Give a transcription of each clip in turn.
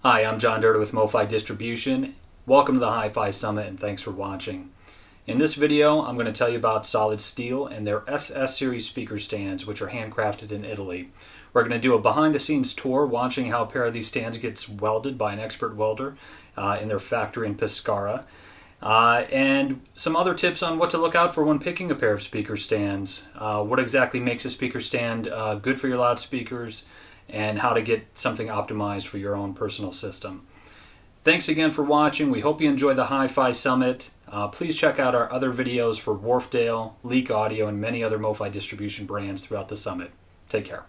Hi, I'm John Durda with MoFi Distribution. Welcome to the Hi-Fi Summit and thanks for watching. In this video, I'm going to tell you about Solidsteel and their SS series speaker stands, which are handcrafted in Italy. We're going to do a behind-the-scenes tour watching how a pair of these stands gets welded by an expert welder in their factory in Pescara. And some other tips on what to look out for when picking a pair of speaker stands. What exactly makes a speaker stand good for your loudspeakers, and how to get something optimized for your own personal system. Thanks again for watching. We hope you enjoy the Hi-Fi Summit. Please check out our other videos for Wharfdale, Leak Audio, and many other MoFi distribution brands throughout the summit. Take care.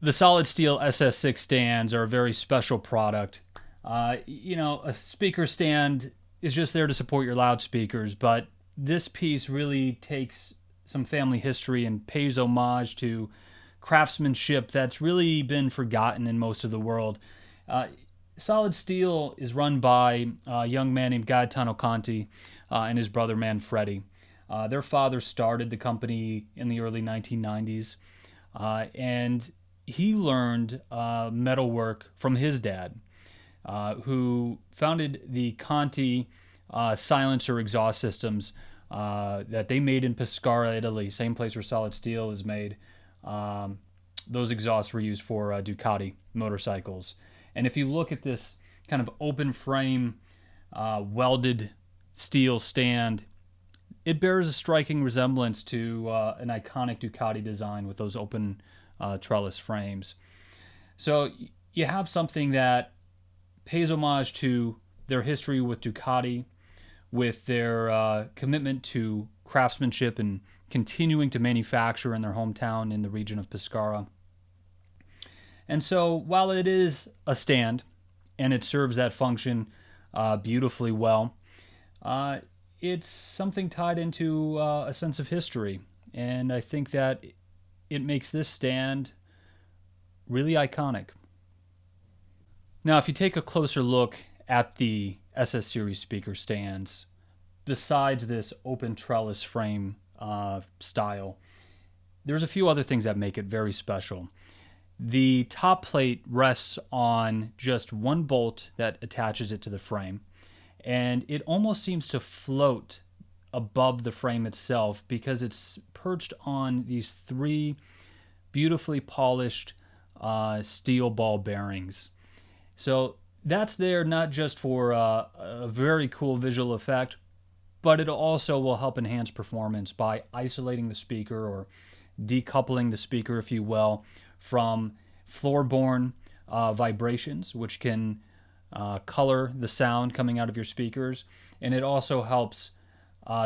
The Solidsteel SS6 stands are a very special product. A speaker stand is just there to support your loudspeakers, but this piece really takes some family history and pays homage to craftsmanship that's really been forgotten in most of the world. Solidsteel is run by a young man named Gaetano Conti and his brother Manfredi. Their father started the company in the early 1990s, and he learned metalwork from his dad, who founded the Conti silencer exhaust systems that they made in Pescara, Italy, same place where Solidsteel is made. Those exhausts were used for Ducati motorcycles. And if you look at this kind of open frame welded steel stand, it bears a striking resemblance to an iconic Ducati design with those open trellis frames. So you have something that pays homage to their history with Ducati, with their commitment to craftsmanship and continuing to manufacture in their hometown in the region of Pescara. And so while it is a stand and it serves that function beautifully well, it's something tied into a sense of history. And I think that it makes this stand really iconic. Now, if you take a closer look at the SS series speaker stands, besides this open trellis frame style, there's a few other things that make it very special. The top plate rests on just one bolt that attaches it to the frame, and it almost seems to float above the frame itself because it's perched on these three beautifully polished steel ball bearings. So that's there not just for a very cool visual effect, but it also will help enhance performance by isolating the speaker or decoupling the speaker, if you will, from floorborne vibrations, which can color the sound coming out of your speakers. And it also helps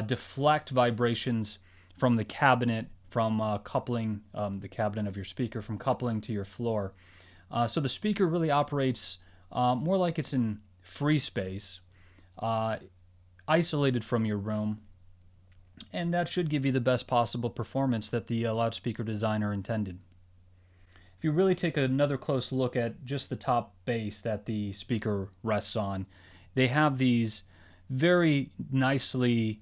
deflect vibrations from the cabinet, from coupling the cabinet of your speaker, from coupling to your floor. So the speaker really operates more like it's in free space. isolated from your room, and that should give you the best possible performance that the loudspeaker designer intended. If you really take another close look at just the top base that the speaker rests on, they have these very nicely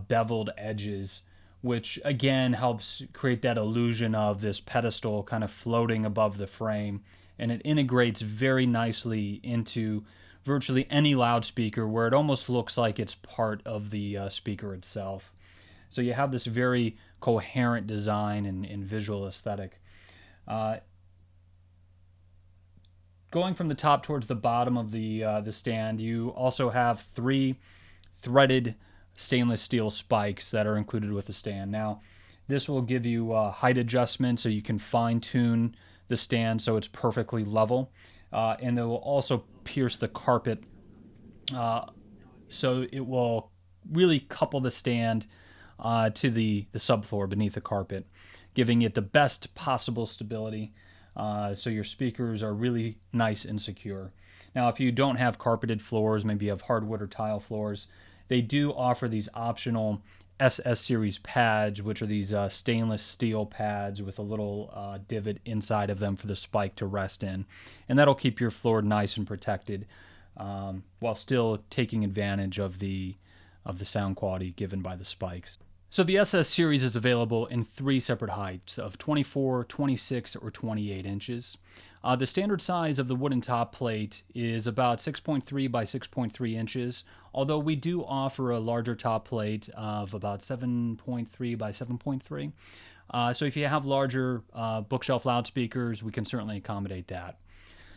beveled edges, which again helps create that illusion of this pedestal kind of floating above the frame. And it integrates very nicely into virtually any loudspeaker, where it almost looks like it's part of the speaker itself. So you have this very coherent design and visual aesthetic. Going from the top towards the bottom of the stand, you also have 3 threaded stainless steel spikes that are included with the stand. Now, this will give you height adjustment, so you can fine tune the stand so it's perfectly level, and it will also pierce the carpet, so it will really couple the stand to the subfloor beneath the carpet, giving it the best possible stability, so your speakers are really nice and secure. Now, if you don't have carpeted floors, maybe you have hardwood or tile floors, they do offer these optional SS series pads, which are these stainless steel pads with a little divot inside of them for the spike to rest in. And that'll keep your floor nice and protected, while still taking advantage of the sound quality given by the spikes. So the SS series is available in 3 separate heights of 24, 26, or 28 inches. The standard size of the wooden top plate is about 6.3 by 6.3 inches, although we do offer a larger top plate of about 7.3 by 7.3. So if you have larger bookshelf loudspeakers, we can certainly accommodate that.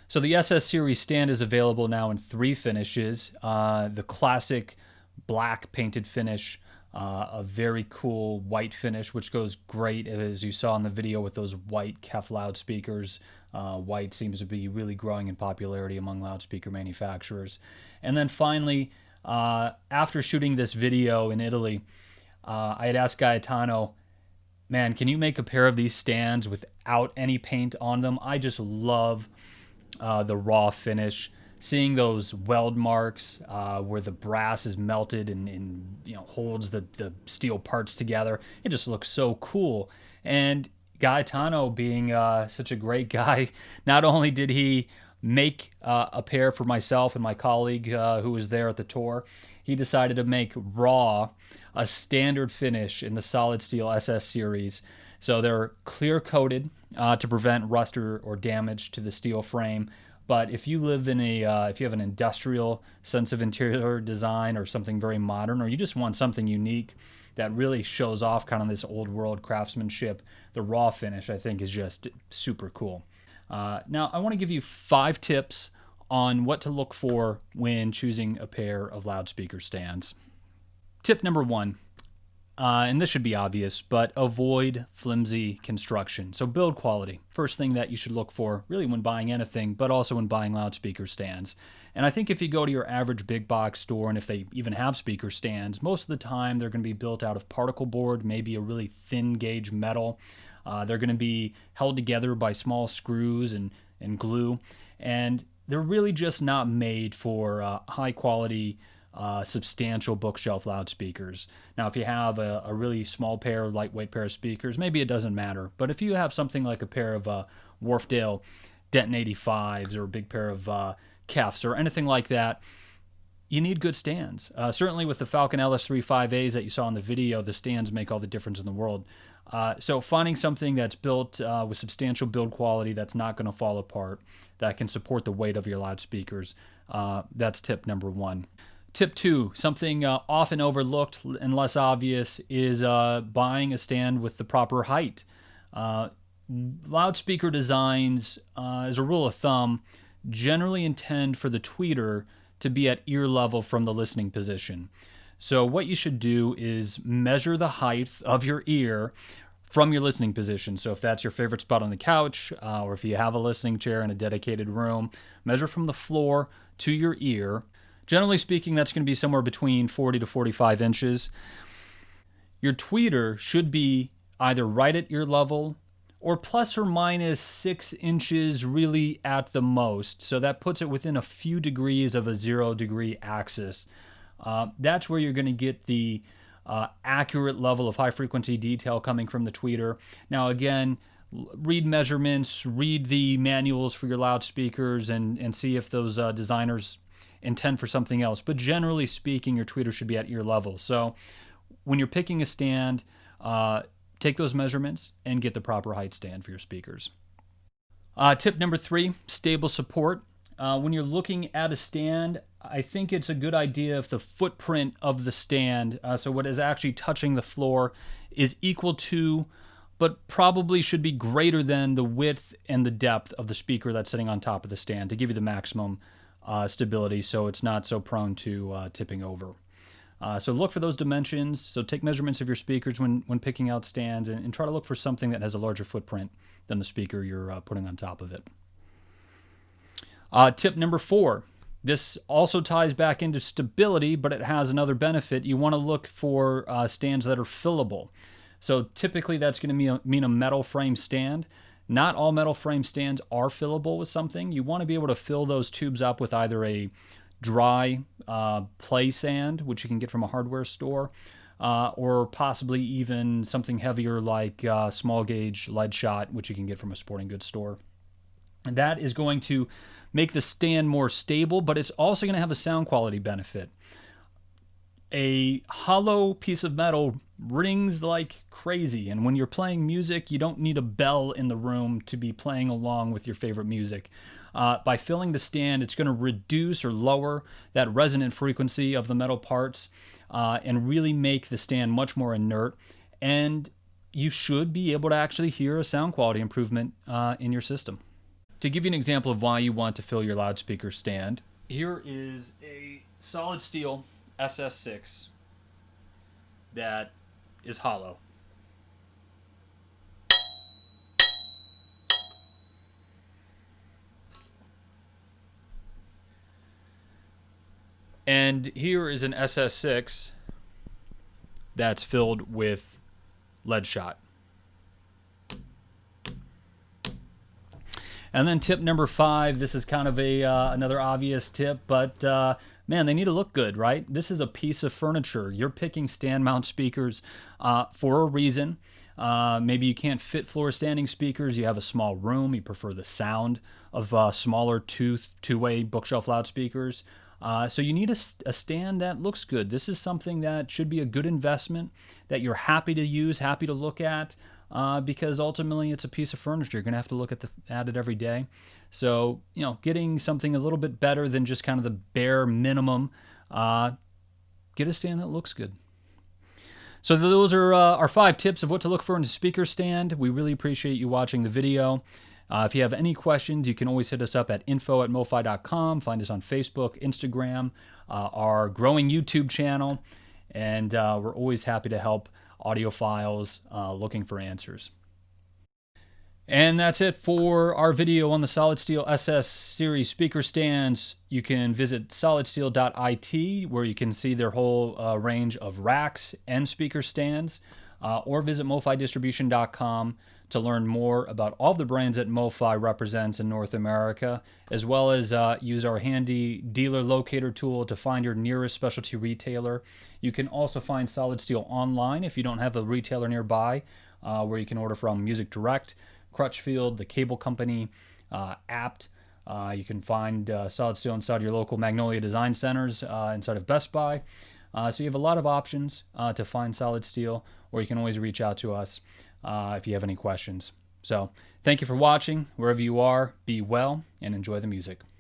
So the SS series stand is available now in 3 finishes. The classic black painted finish, a very cool white finish, which goes great, as you saw in the video, with those white KEF loudspeakers. White seems to be really growing in popularity among loudspeaker manufacturers. And then finally, after shooting this video in Italy, I had asked Gaetano, man, can you make a pair of these stands without any paint on them? I just love the raw finish. Seeing those weld marks where the brass is melted and holds the steel parts together, it just looks so cool. And Gaetano, being such a great guy, not only did he make a pair for myself and my colleague who was there at the tour, he decided to make raw a standard finish in the Solidsteel SS series. So they're clear coated to prevent rust or damage to the steel frame. But if you live in if you have an industrial sense of interior design or something very modern, or you just want something unique that really shows off kind of this old world craftsmanship, the raw finish, I think, is just super cool. Now, I want to give you 5 tips on what to look for when choosing a pair of loudspeaker stands. Tip number 1. And this should be obvious, but avoid flimsy construction. So build quality. First thing that you should look for, really, when buying anything, but also when buying loudspeaker stands. And I think if you go to your average big box store, and if they even have speaker stands, most of the time they're going to be built out of particle board, maybe a really thin gauge metal. They're going to be held together by small screws and glue. And they're really just not made for high quality, substantial bookshelf loudspeakers. Now, if you have a really small pair, lightweight pair of speakers, maybe it doesn't matter. But if you have something like a pair of Wharfdale Denton 85s or a big pair of KEFs or anything like that, you need good stands. Certainly with the Falcon LS3 5As that you saw in the video, the stands make all the difference in the world. So finding something that's built with substantial build quality, that's not going to fall apart, that can support the weight of your loudspeakers, that's tip number 1. Tip 2, something often overlooked and less obvious, is buying a stand with the proper height. Loudspeaker designs, as a rule of thumb, generally intend for the tweeter to be at ear level from the listening position. So what you should do is measure the height of your ear from your listening position. So if that's your favorite spot on the couch, or if you have a listening chair in a dedicated room, measure from the floor to your ear. Generally speaking, that's going to be somewhere between 40 to 45 inches. Your tweeter should be either right at ear level or plus or minus 6 inches really at the most. So that puts it within a few degrees of a 0 degree axis. That's where you're going to get the accurate level of high frequency detail coming from the tweeter. Now, again, read measurements, read the manuals for your loudspeakers, and see if those designers intend for something else. But generally speaking, your tweeter should be at ear level. So when you're picking a stand, take those measurements and get the proper height stand for your speakers. Tip number 3, stable support. When you're looking at a stand, I think it's a good idea if the footprint of the stand, so what is actually touching the floor, is equal to, but probably should be greater than the width and the depth of the speaker that's sitting on top of the stand to give you the maximum stability so it's not so prone to tipping over. So look for those dimensions. So take measurements of your speakers when picking out stands, and try to look for something that has a larger footprint than the speaker you're putting on top of it. Tip number 4. This also ties back into stability, but it has another benefit. You want to look for stands that are fillable. So typically that's going to mean a metal frame stand. Not all metal frame stands are fillable with something. You want to be able to fill those tubes up with either a dry play sand, which you can get from a hardware store, or possibly even something heavier like small gauge lead shot, which you can get from a sporting goods store. And that is going to make the stand more stable, but it's also going to have a sound quality benefit. A hollow piece of metal rings like crazy, and when you're playing music, you don't need a bell in the room to be playing along with your favorite music. By filling the stand, it's going to reduce or lower that resonant frequency of the metal parts and really make the stand much more inert, and you should be able to actually hear a sound quality improvement in your system. To give you an example of why you want to fill your loudspeaker stand, here is a Solidsteel SS that is hollow. And here is an SS6 that's filled with lead shot. And then tip number 5, this is kind of another obvious tip, but man, they need to look good, right? This is a piece of furniture. You're picking stand mount speakers for a reason. Maybe you can't fit floor standing speakers. You have a small room. You prefer the sound of smaller two-way bookshelf loudspeakers. So you need a stand that looks good. This is something that should be a good investment that you're happy to use, happy to look at, because ultimately it's a piece of furniture. You're going to have to look at it every day. So, getting something a little bit better than just kind of the bare minimum, get a stand that looks good. So those are our 5 tips of what to look for in a speaker stand. We really appreciate you watching the video. If you have any questions, you can always hit us up at info@mofi.com. Find us on Facebook, Instagram, our growing YouTube channel, and we're always happy to help audiophiles looking for answers. And that's it for our video on the Solidsteel SS series speaker stands. You can visit solidsteel.it, where you can see their whole range of racks and speaker stands, or visit mofadistribution.com to learn more about all the brands that MoFi represents in North America, as well as use our handy dealer locator tool to find your nearest specialty retailer. You can also find Solidsteel online if you don't have a retailer nearby, where you can order from Music Direct, Crutchfield, the cable company, Apt. You can find Solidsteel inside your local Magnolia Design Centers, inside of Best Buy. So you have a lot of options to find Solidsteel, or you can always reach out to us if you have any questions. So thank you for watching. Wherever you are, be well and enjoy the music.